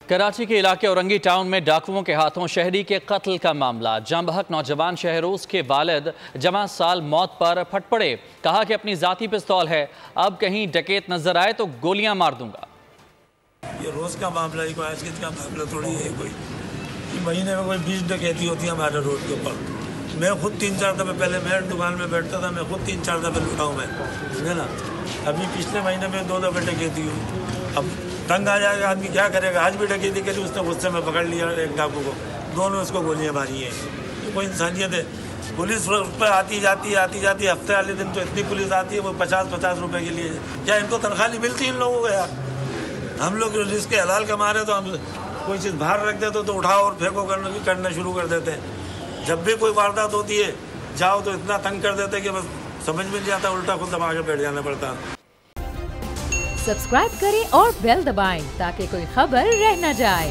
कराची के इलाके औरंगी टाउन में डाकुओं के हाथों शहरी के कत्ल का मामला। जंबहक नौजवान शहरोज के वालिद जमा साल मौत पर फट पड़े। कहा कि अपनी जाती पिस्तौल है, अब कहीं डकैत नजर आए तो गोलियां मार दूंगा। ये रोज का मामला है, कोई आज का मामला थोड़ी है। कोई महीने में कोई 20 डकैती होती है हमारे रोड के ऊपर। मैं खुद 3-4 दफे, पहले मैं दुकान में बैठता था, मैं खुद 3-4 दफे लुटा हूँ मैं, है ना। अभी पिछले महीने में 2 दफे डकैती हुई। अब तंग आ जाएगा आदमी, क्या करेगा। आज भी डकैती करी, उसने गुस्से में पकड़ लिया एक डाकू को, दोनों उसको गोलियां मारी हैं। तो कोई इंसानियत है। पुलिस उस पर आती जाती हफ्ते वाले दिन तो इतनी पुलिस आती है, वो 50-50 रुपए के लिए। क्या इनको तनख्वाह नहीं मिलती इन लोगों को यार? हम लोग रिस्क हलाल कमा रहे तो हम कोई चीज़ बाहर रख देते तो उठाओ और फेंको करना शुरू कर देते हैं। जब भी कोई वारदात होती है जाओ तो इतना तंग कर देते कि बस समझ में नहीं आता, उल्टा खुद दबा के बैठ जाना पड़ता। सब्सक्राइब करें और बेल दबाएं ताकि कोई खबर रह न जाए।